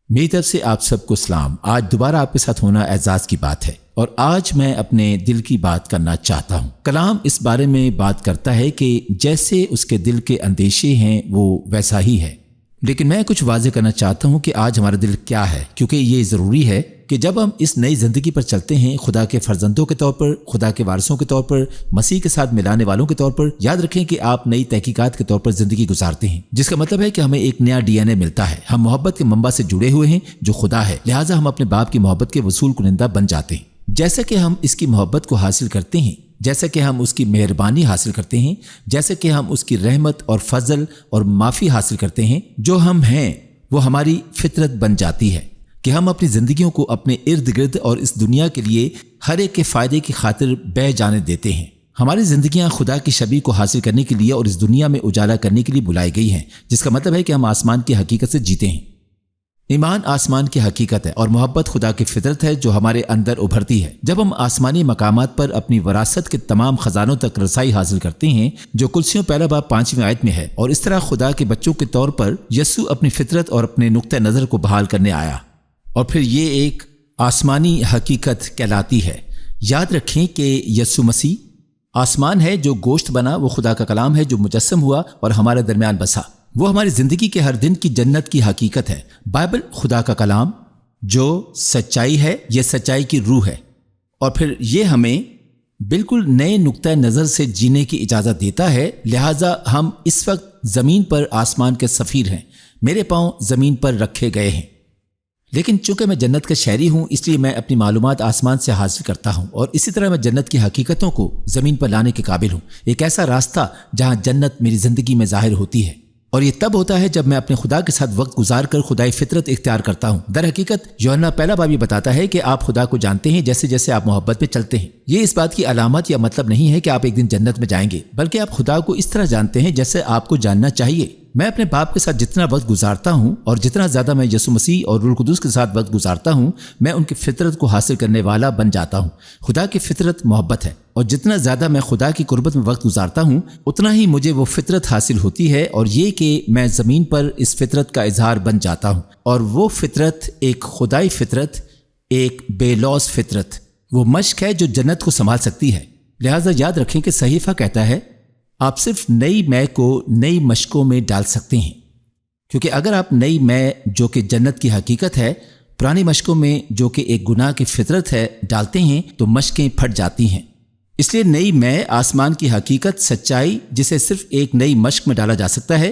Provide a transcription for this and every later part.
میری طرف سے آپ سب کو سلام۔ آج دوبارہ آپ کے ساتھ ہونا اعزاز کی بات ہے اور آج میں اپنے دل کی بات کرنا چاہتا ہوں۔ کلام اس بارے میں بات کرتا ہے کہ جیسے اس کے دل کے اندیشے ہیں وہ ویسا ہی ہے، لیکن میں کچھ واضح کرنا چاہتا ہوں کہ آج ہمارا دل کیا ہے، کیونکہ یہ ضروری ہے کہ جب ہم اس نئی زندگی پر چلتے ہیں، خدا کے فرزندوں کے طور پر، خدا کے وارثوں کے طور پر، مسیح کے ساتھ ملانے والوں کے طور پر، یاد رکھیں کہ آپ نئی تحقیقات کے طور پر زندگی گزارتے ہیں، جس کا مطلب ہے کہ ہمیں ایک نیا ڈی این اے ملتا ہے۔ ہم محبت کے منبع سے جڑے ہوئے ہیں جو خدا ہے، لہٰذا ہم اپنے باپ کی محبت کے وصول کنندہ بن جاتے ہیں۔ جیسا کہ ہم اس کی محبت کو حاصل کرتے ہیں، جیسا کہ ہم اس کی مہربانی حاصل کرتے ہیں، جیسا کہ ہم اس کی رحمت اور فضل اور معافی حاصل کرتے ہیں، جو ہم ہیں وہ ہماری فطرت بن جاتی ہے کہ ہم اپنی زندگیوں کو اپنے ارد گرد اور اس دنیا کے لیے ہر ایک کے فائدے کی خاطر بہہ جانے دیتے ہیں۔ ہماری زندگیاں خدا کی شبیہ کو حاصل کرنے کے لیے اور اس دنیا میں اجالا کرنے کے لیے بلائی گئی ہیں، جس کا مطلب ہے کہ ہم آسمان کی حقیقت سے جیتے ہیں۔ ایمان آسمان کی حقیقت ہے اور محبت خدا کی فطرت ہے جو ہمارے اندر ابھرتی ہے جب ہم آسمانی مقامات پر اپنی وراثت کے تمام خزانوں تک رسائی حاصل کرتے ہیں، جو کلسیوں پہلا باب 5ویں آیت میں ہے، اور اس طرح خدا کے بچوں کے طور پر یسوع اپنی فطرت اور اپنے نقطہ نظر کو بحال کرنے آیا، اور پھر یہ ایک آسمانی حقیقت کہلاتی ہے۔ یاد رکھیں کہ یسوع مسیح آسمان ہے جو گوشت بنا، وہ خدا کا کلام ہے جو مجسم ہوا اور ہمارے درمیان بسا، وہ ہماری زندگی کے ہر دن کی جنت کی حقیقت ہے۔ بائبل خدا کا کلام جو سچائی ہے، یہ سچائی کی روح ہے، اور پھر یہ ہمیں بالکل نئے نقطہ نظر سے جینے کی اجازت دیتا ہے۔ لہٰذا ہم اس وقت زمین پر آسمان کے سفیر ہیں، میرے پاؤں زمین پر رکھے گئے ہیں، لیکن چونکہ میں جنت کا شہری ہوں اس لیے میں اپنی معلومات آسمان سے حاصل کرتا ہوں، اور اسی طرح میں جنت کی حقیقتوں کو زمین پر لانے کے قابل ہوں، ایک ایسا راستہ جہاں جنت میری زندگی میں ظاہر ہوتی ہے، اور یہ تب ہوتا ہے جب میں اپنے خدا کے ساتھ وقت گزار کر خدائی فطرت اختیار کرتا ہوں۔ در حقیقت یوحنا پہلا باب یہ بتاتا ہے کہ آپ خدا کو جانتے ہیں جیسے جیسے آپ محبت میں چلتے ہیں۔ یہ اس بات کی علامت یا مطلب نہیں ہے کہ آپ ایک دن جنت میں جائیں گے، بلکہ آپ خدا کو اس طرح جانتے ہیں جیسے آپ کو جاننا چاہیے۔ میں اپنے باپ کے ساتھ جتنا وقت گزارتا ہوں اور جتنا زیادہ میں یسوع مسیح اور روح القدس کے ساتھ وقت گزارتا ہوں، میں ان کی فطرت کو حاصل کرنے والا بن جاتا ہوں۔ خدا کی فطرت محبت ہے، اور جتنا زیادہ میں خدا کی قربت میں وقت گزارتا ہوں اتنا ہی مجھے وہ فطرت حاصل ہوتی ہے، اور یہ کہ میں زمین پر اس فطرت کا اظہار بن جاتا ہوں، اور وہ فطرت ایک خدائی فطرت، ایک بے لوث فطرت، وہ مشق ہے جو جنت کو سنبھال سکتی ہے۔ لہٰذا یاد رکھیں کہ صحیفہ کہتا ہے آپ صرف نئی مے کو نئی مشقوں میں ڈال سکتے ہیں، کیونکہ اگر آپ نئی مے جو کہ جنت کی حقیقت ہے پرانی مشقوں میں جو کہ ایک گناہ کی فطرت ہے ڈالتے ہیں تو مشقیں پھٹ جاتی ہیں۔ اس لیے نئی مے آسمان کی حقیقت، سچائی، جسے صرف ایک نئی مشق میں ڈالا جا سکتا ہے،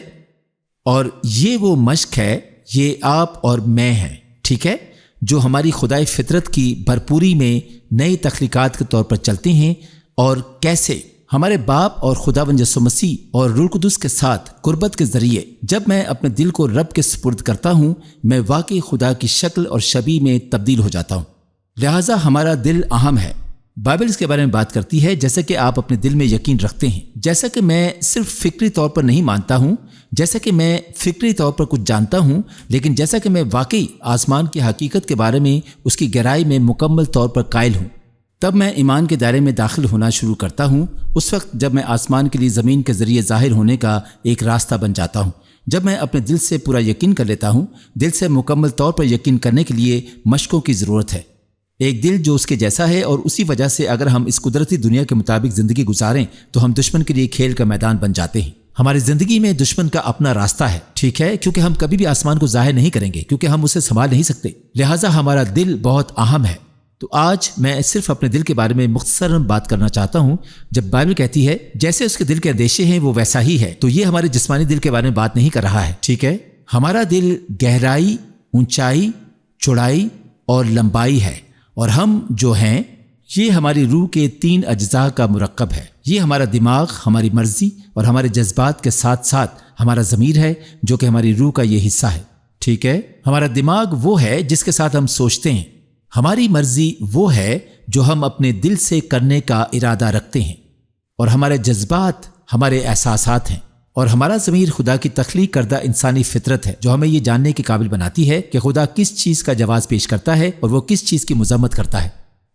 اور یہ وہ مشق ہے، یہ آپ اور میں ہیں، ٹھیک ہے، جو ہماری خدائی فطرت کی بھرپوری میں نئی تخلیقات کے طور پر چلتے ہیں، اور کیسے ہمارے باپ اور خداوند یسوع مسیح اور روح القدس کے ساتھ قربت کے ذریعے جب میں اپنے دل کو رب کے سپرد کرتا ہوں، میں واقعی خدا کی شکل اور شبیہ میں تبدیل ہو جاتا ہوں۔ لہٰذا ہمارا دل اہم ہے۔ بائبل اس کے بارے میں بات کرتی ہے جیسا کہ آپ اپنے دل میں یقین رکھتے ہیں، جیسا کہ میں صرف فکری طور پر نہیں مانتا ہوں، جیسا کہ میں فکری طور پر کچھ جانتا ہوں، لیکن جیسا کہ میں واقعی آسمان کی حقیقت کے بارے میں اس کی گہرائی میں مکمل طور پر قائل ہوں، تب میں ایمان کے دائرے میں داخل ہونا شروع کرتا ہوں، اس وقت جب میں آسمان کے لیے زمین کے ذریعے ظاہر ہونے کا ایک راستہ بن جاتا ہوں، جب میں اپنے دل سے پورا یقین کر لیتا ہوں۔ دل سے مکمل طور پر یقین کرنے کے لیے مشقوں کی ضرورت ہے، ایک دل جو اس کے جیسا ہے، اور اسی وجہ سے اگر ہم اس قدرتی دنیا کے مطابق زندگی گزاریں تو ہم دشمن کے لیے کھیل کا میدان بن جاتے ہیں۔ ہماری زندگی میں دشمن کا اپنا راستہ ہے، ٹھیک ہے، کیونکہ ہم کبھی بھی آسمان کو ظاہر نہیں کریں گے، کیونکہ ہم اسے سنبھال نہیں سکتے، لہٰذا ہمارا دل بہت اہم ہے۔ تو آج میں صرف اپنے دل کے بارے میں مختصراً بات کرنا چاہتا ہوں۔ جب بائبل کہتی ہے جیسے اس کے دل کے اندیشے ہیں وہ ویسا ہی ہے، تو یہ ہمارے جسمانی دل کے بارے میں بات نہیں کر رہا ہے، ٹھیک ہے۔ ہمارا دل گہرائی، اونچائی، چوڑائی اور لمبائی ہے، اور ہم جو ہیں یہ ہماری روح کے 3 اجزاء کا مرکب ہے۔ یہ ہمارا دماغ، ہماری مرضی اور ہمارے جذبات کے ساتھ ساتھ ہمارا ضمیر ہے جو کہ ہماری روح کا یہ حصہ ہے، ٹھیک ہے۔ ہمارا دماغ وہ ہے جس کے ساتھ ہم سوچتے ہیں، ہماری مرضی وہ ہے جو ہم اپنے دل سے کرنے کا ارادہ رکھتے ہیں، اور ہمارے جذبات ہمارے احساسات ہیں، اور ہمارا ضمیر خدا کی تخلیق کردہ انسانی فطرت ہے جو ہمیں یہ جاننے کے قابل بناتی ہے کہ خدا کس چیز کا جواز پیش کرتا ہے اور وہ کس چیز کی مذمت کرتا ہے۔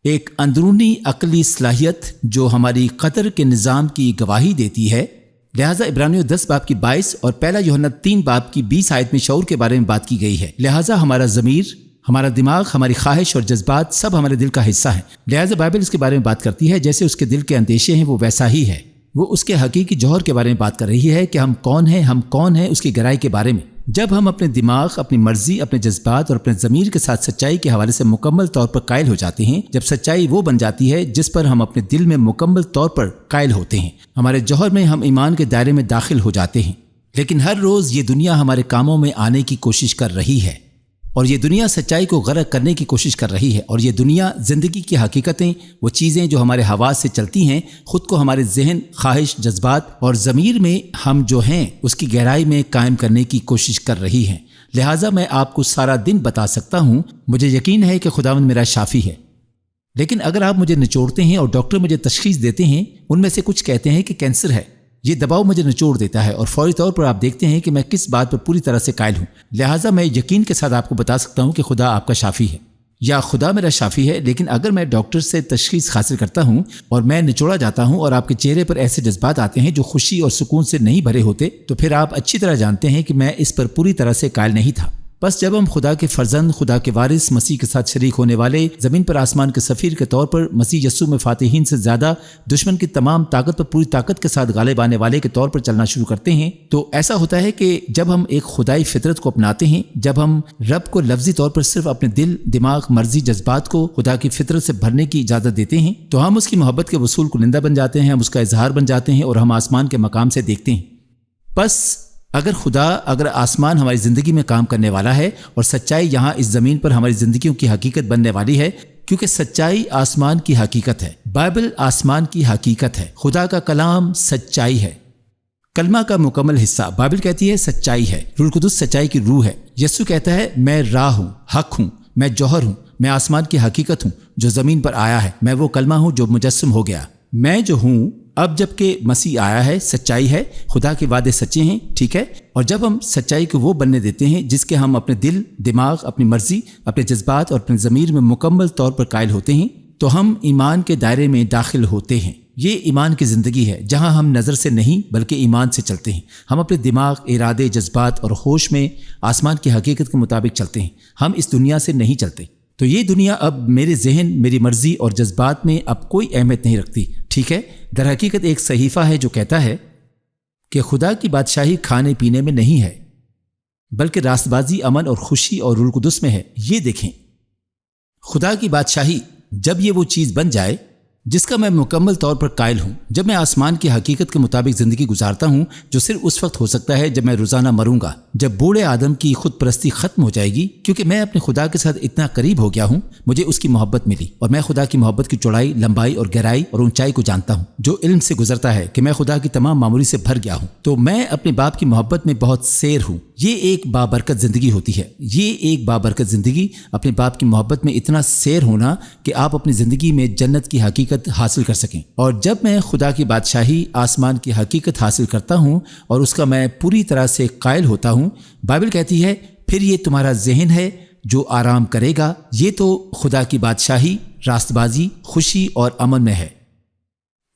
ایک اندرونی عقلی صلاحیت جو ہماری قدر کے نظام کی گواہی دیتی ہے، لہٰذا عبرانیوں 10 باب کی 22 اور پہلا یوحنا 3 باب کی 20 آیت میں شعور کے بارے میں بات کی گئی ہے۔ لہٰذا ہمارا ضمیر، ہمارا دماغ، ہماری خواہش اور جذبات سب ہمارے دل کا حصہ ہیں۔ لہٰذا بائبل اس کے بارے میں بات کرتی ہے جیسے اس کے دل کے اندیشے ہیں وہ ویسا ہی ہے۔ وہ اس کے حقیقی جوہر کے بارے میں بات کر رہی ہے کہ ہم کون ہیں اس کی گہرائی کے بارے میں۔ جب ہم اپنے دماغ، اپنی مرضی، اپنے جذبات اور اپنے ضمیر کے ساتھ سچائی کے حوالے سے مکمل طور پر قائل ہو جاتے ہیں، جب سچائی وہ بن جاتی ہے جس پر ہم اپنے دل میں مکمل طور پر قائل ہوتے ہیں، ہمارے جوہر میں ہم ایمان کے دائرے میں داخل ہو جاتے ہیں۔ لیکن ہر روز یہ دنیا ہمارے کاموں میں آنے کی کوشش کر رہی ہے، اور یہ دنیا سچائی کو غرق کرنے کی کوشش کر رہی ہے، اور یہ دنیا زندگی کی حقیقتیں، وہ چیزیں جو ہمارے حواس سے چلتی ہیں، خود کو ہمارے ذہن، خواہش، جذبات اور ضمیر میں ہم جو ہیں اس کی گہرائی میں قائم کرنے کی کوشش کر رہی ہیں۔ لہٰذا میں آپ کو سارا دن بتا سکتا ہوں، مجھے یقین ہے کہ خداوند میرا شافی ہے، لیکن اگر آپ مجھے نچوڑتے ہیں اور ڈاکٹر مجھے تشخیص دیتے ہیں، ان میں سے کچھ کہتے ہیں کہ کینسر ہے، یہ دباؤ مجھے نچوڑ دیتا ہے اور فوری طور پر آپ دیکھتے ہیں کہ میں کس بات پر پوری طرح سے قائل ہوں۔ لہٰذا میں یقین کے ساتھ آپ کو بتا سکتا ہوں کہ خدا آپ کا شافی ہے یا خدا میرا شافی ہے۔ لیکن اگر میں ڈاکٹر سے تشخیص حاصل کرتا ہوں اور میں نچوڑا جاتا ہوں اور آپ کے چہرے پر ایسے جذبات آتے ہیں جو خوشی اور سکون سے نہیں بھرے ہوتے، تو پھر آپ اچھی طرح جانتے ہیں کہ میں اس پر پوری طرح سے قائل نہیں تھا۔ بس جب ہم خدا کے فرزند، خدا کے وارث، مسیح کے ساتھ شریک ہونے والے، زمین پر آسمان کے سفیر کے طور پر مسیح یسوع میں فاتحین سے زیادہ دشمن کی تمام طاقت پر پوری طاقت کے ساتھ غالب آنے والے کے طور پر چلنا شروع کرتے ہیں، تو ایسا ہوتا ہے کہ جب ہم ایک خدائی فطرت کو اپناتے ہیں، جب ہم رب کو لفظی طور پر صرف اپنے دل، دماغ، مرضی، جذبات کو خدا کی فطرت سے بھرنے کی اجازت دیتے ہیں، تو ہم اس کی محبت کے وصول کنندہ بن جاتے ہیں، ہم اس کا اظہار بن جاتے ہیں اور ہم آسمان کے مقام سے دیکھتے ہیں۔ بس اگر آسمان ہماری زندگی میں کام کرنے والا ہے اور سچائی یہاں اس زمین پر ہماری زندگیوں کی حقیقت بننے والی ہے، کیونکہ سچائی آسمان کی حقیقت ہے، بائبل آسمان کی حقیقت ہے، خدا کا کلام سچائی ہے۔ کلمہ کا مکمل حصہ، بائبل کہتی ہے سچائی ہے، روح القدس سچائی کی روح ہے۔ یسوع کہتا ہے میں راہ ہوں، حق ہوں، میں جوہر ہوں، میں آسمان کی حقیقت ہوں جو زمین پر آیا ہے، میں وہ کلمہ ہوں جو مجسم ہو گیا، میں جو ہوں۔ اب جب کہ مسیح آیا ہے، سچائی ہے، خدا کے وعدے سچے ہیں، ٹھیک ہے، اور جب ہم سچائی کو وہ بننے دیتے ہیں جس کے ہم اپنے دل، دماغ، اپنی مرضی، اپنے جذبات اور اپنے ضمیر میں مکمل طور پر قائل ہوتے ہیں، تو ہم ایمان کے دائرے میں داخل ہوتے ہیں۔ یہ ایمان کی زندگی ہے جہاں ہم نظر سے نہیں بلکہ ایمان سے چلتے ہیں۔ ہم اپنے دماغ، ارادے، جذبات اور ہوش میں آسمان کی حقیقت کے مطابق چلتے ہیں، ہم اس دنیا سے نہیں چلتے۔ تو یہ دنیا اب میرے ذہن، میری مرضی اور جذبات میں اب کوئی اہمیت نہیں رکھتی، ٹھیک ہے۔ در حقیقت ایک صحیفہ ہے جو کہتا ہے کہ خدا کی بادشاہی کھانے پینے میں نہیں ہے بلکہ راست بازی، امن اور خوشی اور روح القدس میں ہے۔ یہ دیکھیں، خدا کی بادشاہی جب یہ وہ چیز بن جائے جس کا میں مکمل طور پر قائل ہوں، جب میں آسمان کی حقیقت کے مطابق زندگی گزارتا ہوں، جو صرف اس وقت ہو سکتا ہے جب میں روزانہ مروں گا، جب بوڑھے آدم کی خود پرستی ختم ہو جائے گی، کیونکہ میں اپنے خدا کے ساتھ اتنا قریب ہو گیا ہوں، مجھے اس کی محبت ملی، اور میں خدا کی محبت کی چوڑائی، لمبائی اور گہرائی اور اونچائی کو جانتا ہوں، جو علم سے گزرتا ہے کہ میں خدا کی تمام معمولی سے بھر گیا ہوں۔ تو میں اپنے باپ کی محبت میں بہت سیر ہوں۔ یہ ایک بابرکت زندگی ہوتی ہے، یہ ایک بابرکت زندگی، اپنے باپ کی محبت میں اتنا سیر ہونا کہ آپ اپنی زندگی میں جنت کی حقیقت حاصل کر سکیں۔ اور جب میں خدا کی بادشاہی، آسمان کی حقیقت حاصل کرتا ہوں اور اس کا میں پوری طرح سے قائل ہوتا ہوں، بائبل کہتی ہے پھر یہ تمہارا ذہن ہے جو آرام کرے گا۔ یہ تو خدا کی بادشاہی، راست بازی، خوشی اور امن میں ہے۔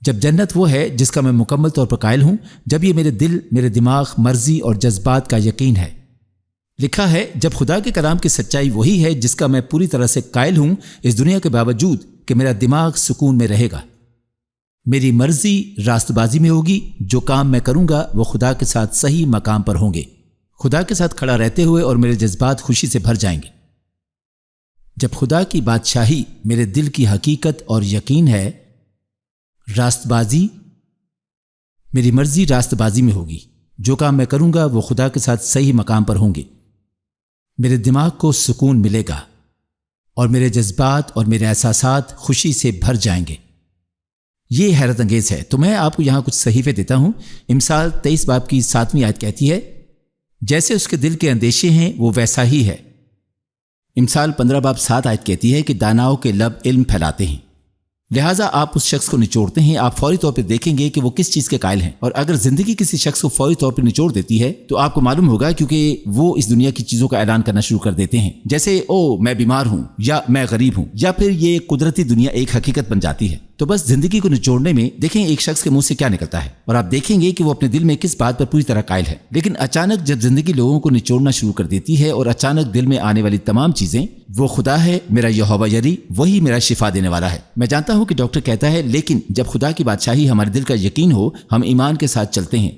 جب جنت وہ ہے جس کا میں مکمل طور پر قائل ہوں، جب یہ میرے دل، میرے دماغ، مرضی اور جذبات کا یقین ہے۔ لکھا ہے جب خدا کے کلام کی سچائی وہی ہے جس کا میں پوری طرح سے قائل ہوں، اس دنیا کے باوجود کہ میرا دماغ سکون میں رہے گا، میری مرضی راست بازی میں ہوگی، جو کام میں کروں گا وہ خدا کے ساتھ صحیح مقام پر ہوں گے، خدا کے ساتھ کھڑا رہتے ہوئے، اور میرے جذبات خوشی سے بھر جائیں گے۔ جب خدا کی بادشاہی میرے دل کی حقیقت اور یقین ہے، راست بازی، میری مرضی راست بازی میں ہوگی، جو کام میں کروں گا وہ خدا کے ساتھ صحیح مقام پر ہوں گے، میرے دماغ کو سکون ملے گا اور میرے جذبات اور میرے احساسات خوشی سے بھر جائیں گے۔ یہ حیرت انگیز ہے۔ تو میں آپ کو یہاں کچھ صحیفے دیتا ہوں۔ امثال 23 باب کی 7ویں آیت کہتی ہے جیسے اس کے دل کے اندیشے ہیں وہ ویسا ہی ہے۔ امثال 15 باب 7 آیت کہتی ہے کہ داناؤں کے لب علم پھیلاتے ہیں۔ لہٰذا آپ اس شخص کو نچوڑتے ہیں، آپ فوری طور پہ دیکھیں گے کہ وہ کس چیز کے قائل ہیں، اور اگر زندگی کسی شخص کو فوری طور پہ نچوڑ دیتی ہے تو آپ کو معلوم ہوگا، کیونکہ وہ اس دنیا کی چیزوں کا اعلان کرنا شروع کر دیتے ہیں، جیسے او میں بیمار ہوں، یا میں غریب ہوں، یا پھر یہ قدرتی دنیا ایک حقیقت بن جاتی ہے۔ تو بس زندگی کو نچوڑنے میں دیکھیں ایک شخص کے منہ سے کیا نکلتا ہے، اور آپ دیکھیں گے کہ وہ اپنے دل میں کس بات پر پوری طرح قائل ہے۔ لیکن اچانک جب زندگی لوگوں کو نچوڑنا شروع کر دیتی ہے اور اچانک دل میں آنے والی تمام چیزیں، وہ خدا ہے، میرا یہوہ یری، وہی میرا شفا دینے والا ہے۔ میں جانتا ہوں کہ ڈاکٹر کہتا ہے لیکن جب خدا کی بادشاہی ہمارے دل کا یقین ہو، ہم ایمان کے ساتھ چلتے ہیں۔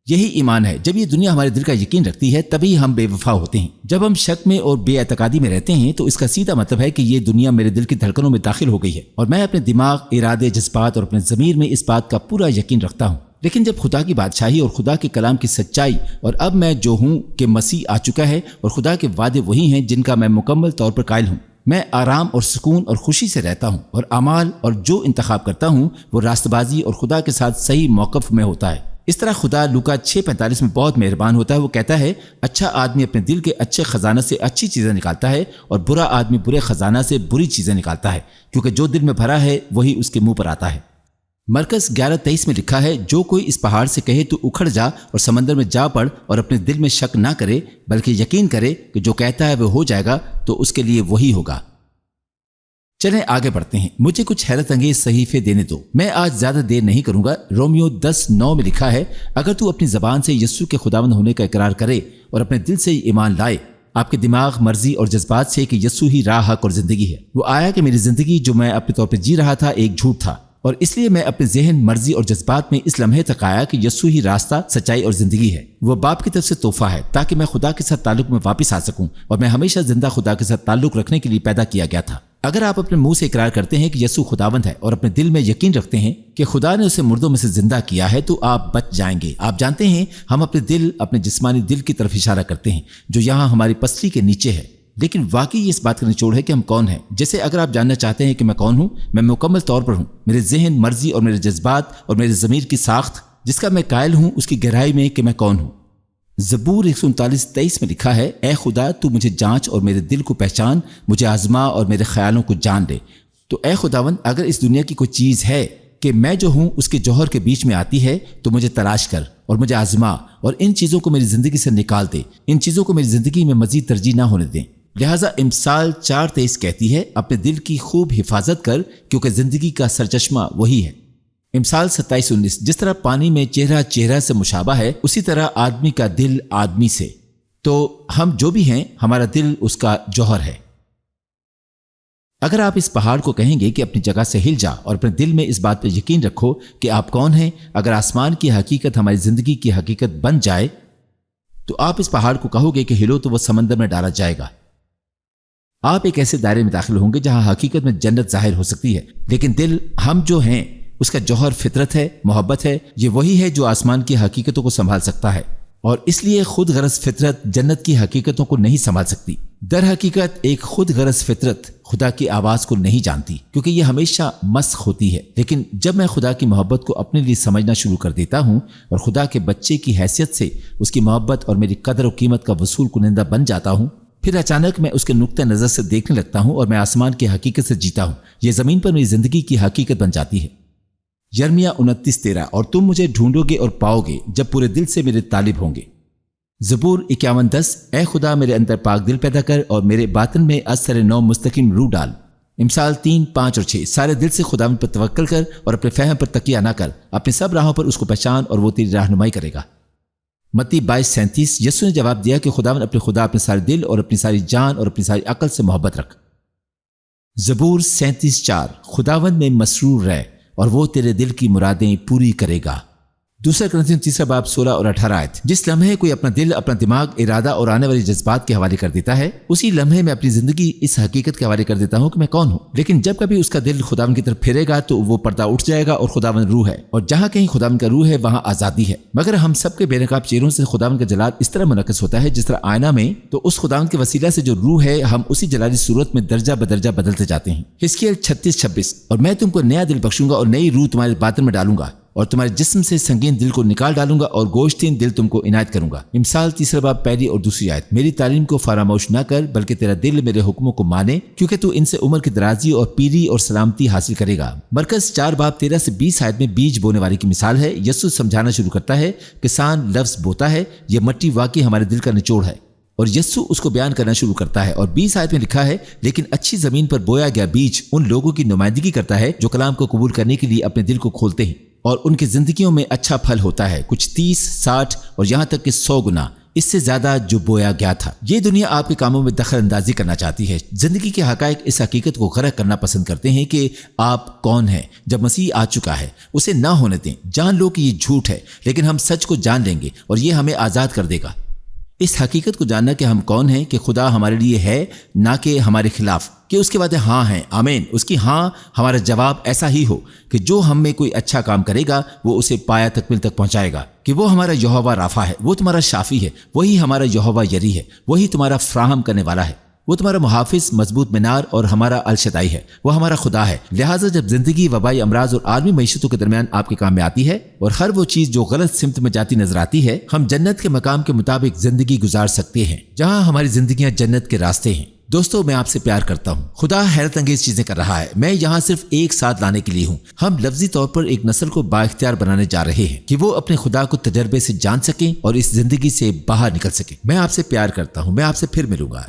یہی ایمان ہے، جب یہ دنیا ہمارے دل کا یقین رکھتی ہے تبھی ہم بے وفا ہوتے ہیں۔ جب ہم شک میں اور بے اعتقادی میں رہتے ہیں تو اس کا سیدھا مطلب ہے کہ یہ دنیا میرے دل کی دھڑکنوں میں داخل ہو گئی ہے اور میں اپنے دماغ، ارادے، جذبات اور اپنے ضمیر میں اس بات کا پورا یقین رکھتا ہوں۔ لیکن جب خدا کی بادشاہی اور خدا کے کلام کی سچائی اور اب میں جو ہوں کہ مسیح آ چکا ہے اور خدا کے وعدے وہی ہیں جن کا میں مکمل طور پر قائل ہوں، میں آرام اور سکون اور خوشی سے رہتا ہوں اور اعمال اور جو انتخاب کرتا ہوں وہ راست بازی اور خدا کے ساتھ صحیح موقف میں ہوتا ہے۔ اس طرح خدا لوکا 6:45 میں بہت مہربان ہوتا ہے۔ وہ کہتا ہے اچھا آدمی اپنے دل کے اچھے خزانہ سے اچھی چیزیں نکالتا ہے اور برا آدمی برے خزانہ سے بری چیزیں نکالتا ہے، کیونکہ جو دل میں بھرا ہے وہی اس کے منہ پر آتا ہے۔ مرکز 11:23 میں لکھا ہے جو کوئی اس پہاڑ سے کہے تو اکھڑ جا اور سمندر میں جا پڑ اور اپنے دل میں شک نہ کرے بلکہ یقین کرے کہ جو کہتا ہے وہ ہو جائے گا تو اس کے لیے وہی ہوگا۔ چلیں آگے بڑھتے ہیں۔ مجھے کچھ حیرت انگیز صحیفے دینے دو، میں آج زیادہ دیر نہیں کروں گا۔ رومیو 10:9 میں لکھا ہے اگر تو اپنی زبان سے یسوع کے خداوند ہونے کا اقرار کرے اور اپنے دل سے ایمان لائے، آپ کے دماغ، مرضی اور جذبات سے کہ یسوع ہی راہ، حق اور زندگی ہے، وہ آیا کہ میری زندگی جو میں اپنے طور پہ جی رہا تھا ایک جھوٹ تھا، اور اس لیے میں اپنے ذہن، مرضی اور جذبات میں اس لمحے تک آیا کہ یسوع ہی راستہ، سچائی اور زندگی ہے۔ وہ باپ کی طرف سے تحفہ ہے تاکہ میں خدا کے ساتھ تعلق میں واپس آ سکوں، اور میں ہمیشہ زندہ خدا کے ساتھ تعلق رکھنے کے لیے پیدا کیا گیا تھا۔ اگر آپ اپنے منہ سے اقرار کرتے ہیں کہ یسوع خداوند ہے اور اپنے دل میں یقین رکھتے ہیں کہ خدا نے اسے مردوں میں سے زندہ کیا ہے تو آپ بچ جائیں گے۔ آپ جانتے ہیں ہم اپنے دل، اپنے جسمانی دل کی طرف اشارہ کرتے ہیں جو یہاں ہماری پسلی کے نیچے ہے، لیکن واقعی اس بات کا نچوڑ ہے کہ ہم کون ہیں۔ جیسے اگر آپ جاننا چاہتے ہیں کہ میں کون ہوں، میں مکمل طور پر ہوں۔ میرے ذہن، مرضی اور میرے جذبات اور میرے ضمیر کی ساخت جس کا میں قائل ہوں اس کی گہرائی میں کہ میں کون ہوں۔ زبور 139:23 میں لکھا ہے اے خدا تو مجھے جانچ اور میرے دل کو پہچان، مجھے آزما اور میرے خیالوں کو جان لے۔ تو اے خداوند اگر اس دنیا کی کوئی چیز ہے کہ میں جو ہوں اس کے جوہر کے بیچ میں آتی ہے تو مجھے تلاش کر اور مجھے آزما اور ان چیزوں کو میری زندگی سے نکال دے، ان چیزوں کو میری زندگی میں مزید ترجیح نہ ہونے دیں۔ لہٰذا امثال 4:23 کہتی ہے اپنے دل کی خوب حفاظت کر کیونکہ زندگی کا سرچشمہ وہی ہے۔ امثال 27:19 جس طرح پانی میں چہرہ چہرہ سے مشابہ ہے اسی طرح آدمی کا دل آدمی سے، تو ہم جو بھی ہیں ہمارا دل اس کا جوہر ہے۔ اگر آپ اس پہاڑ کو کہیں گے کہ اپنی جگہ سے ہل جا اور اپنے دل میں اس بات پہ یقین رکھو کہ آپ کون ہیں، اگر آسمان کی حقیقت ہماری زندگی کی حقیقت بن جائے تو آپ اس پہاڑ کو کہو گے کہ ہلو تو وہ سمندر میں ڈالا جائے گا۔ آپ ایک ایسے دائرے میں داخل ہوں گے جہاں حقیقت میں جنت ظاہر ہو سکتی ہے، لیکن دل ہم جو ہیں اس کا جوہر فطرت ہے، محبت ہے۔ یہ وہی ہے جو آسمان کی حقیقتوں کو سنبھال سکتا ہے، اور اس لیے خود غرض فطرت جنت کی حقیقتوں کو نہیں سنبھال سکتی۔ در حقیقت ایک خود غرض فطرت خدا کی آواز کو نہیں جانتی کیونکہ یہ ہمیشہ مسخ ہوتی ہے، لیکن جب میں خدا کی محبت کو اپنے لیے سمجھنا شروع کر دیتا ہوں اور خدا کے بچے کی حیثیت سے اس کی محبت اور میری قدر و قیمت کا وصول کنندہ بن جاتا ہوں، پھر اچانک میں اس کے نقطہ نظر سے دیکھنے لگتا ہوں اور میں آسمان کی حقیقت سے جیتا ہوں۔ یہ زمین پر میری زندگی کی حقیقت بن جاتی ہے۔ یرمیہ 29:13 اور تم مجھے ڈھونڈو گے اور پاؤ گے جب پورے دل سے میرے طالب ہوں گے۔ زبور 51:10 اے خدا میرے اندر پاک دل پیدا کر اور میرے باطن میں از سر نو مستقیم روح ڈال۔ امثال 3:5 اور 6 سارے دل سے خداوند پر توکل کر اور اپنے فہم پر تکیہ نہ کر، اپنے سب راہوں پر اس کو پہچان اور وہ تیری رہنمائی کرے گا۔ متی 22:37 یسوع نے جواب دیا کہ خداوند اپنے خدا اپنے سارے دل اور اپنی ساری جان اور اپنی ساری عقل سے محبت رکھ۔ زبور 37:4 خداوند میں مسرور رہ اور وہ تیرے دل کی مرادیں پوری کرے گا۔ دوسرا کرنتھیوں 3 16 اور 18 آیت جس لمحے کوئی اپنا دل، اپنا دماغ، ارادہ اور آنے والی جذبات کے حوالے کر دیتا ہے اسی لمحے میں اپنی زندگی اس حقیقت کے حوالے کر دیتا ہوں کہ میں کون ہوں۔ لیکن جب کبھی اس کا دل خداوند کی طرف پھرے گا تو وہ پردہ اٹھ جائے گا اور خداوند روح ہے، اور جہاں کہیں خداوند کا روح ہے وہاں آزادی ہے۔ مگر ہم سب کے بے نقاب چہروں سے خداوند کا جلال اس طرح منعکس ہوتا ہے جس طرح آئینہ میں، تو اس خداوند کے وسیلہ سے جو روح ہے ہم اسی جلالی صورت میں درجہ بدرجہ بدلتے جاتے ہیں۔ حزقیل 36:26 اور میں تم کو نیا دل بخشوں گا اور نئی روح تمہارے باطن میں ڈالوں گا اور تمہارے جسم سے سنگین دل کو نکال ڈالوں گا اور گوشتین دل تم کو عنایت کروں گا۔ امثال 3 پہلی اور دوسری آیت میری تعلیم کو فراموش نہ کر بلکہ تیرا دل میرے حکموں کو مانے کیونکہ تو ان سے عمر کی درازی اور پیری اور سلامتی حاصل کرے گا۔ مرکز 4:13 آیت میں بیج بونے والے کی مثال ہے۔ یسوع سمجھانا شروع کرتا ہے کسان لفظ بوتا ہے، یہ مٹی واقعی ہمارے دل کا نچوڑ ہے، اور یسوع اس کو بیان کرنا شروع کرتا ہے، اور 20 آیت میں لکھا ہے لیکن اچھی زمین پر بویا گیا بیج ان لوگوں کی نمائندگی کرتا ہے جو کلام کو قبول کرنے کے لیے اپنے دل کو کھولتے ہیں، اور ان کی زندگیوں میں اچھا پھل ہوتا ہے، کچھ 30، 60 اور یہاں تک کہ 100 گنا اس سے زیادہ جو بویا گیا تھا۔ یہ دنیا آپ کے کاموں میں دخل اندازی کرنا چاہتی ہے۔ زندگی کے حقائق اس حقیقت کو غرق کرنا پسند کرتے ہیں کہ آپ کون ہیں۔ جب مسیح آ چکا ہے اسے نہ ہونے دیں، جان لو کہ یہ جھوٹ ہے، لیکن ہم سچ کو جان لیں گے اور یہ ہمیں آزاد کر دے گا۔ اس حقیقت کو جاننا کہ ہم کون ہیں، کہ خدا ہمارے لیے ہے نہ کہ ہمارے خلاف، کہ اس کے وعدے ہاں ہیں، آمین۔ اس کی ہاں ہمارا جواب ایسا ہی ہو کہ جو ہم میں کوئی اچھا کام کرے گا وہ اسے پایا تکمیل تک پہنچائے گا، کہ وہ ہمارا یہوہ رافع ہے، وہ تمہارا شافی ہے، وہی ہمارا یہوہ یری ہے، وہی تمہارا فراہم کرنے والا ہے، وہ تمہارا محافظ، مضبوط مینار اور ہمارا الشدائی ہے، وہ ہمارا خدا ہے۔ لہٰذا جب زندگی وبائی امراض اور عالمی معیشتوں کے درمیان آپ کے کام میں آتی ہے اور ہر وہ چیز جو غلط سمت میں جاتی نظر آتی ہے، ہم جنت کے مقام کے مطابق زندگی گزار سکتے ہیں، جہاں ہماری زندگیاں جنت کے راستے ہیں۔ دوستو، میں آپ سے پیار کرتا ہوں۔ خدا حیرت انگیز چیزیں کر رہا ہے، میں یہاں صرف ایک ساتھ لانے کے لیے ہوں۔ ہم لفظی طور پر ایک نسل کو بااختیار بنانے جا رہے ہیں کہ وہ اپنے خدا کو تجربے سے جان سکیں اور اس زندگی سے باہر نکل سکیں۔ میں آپ سے پیار کرتا ہوں، میں آپ سے پھر ملوں گا۔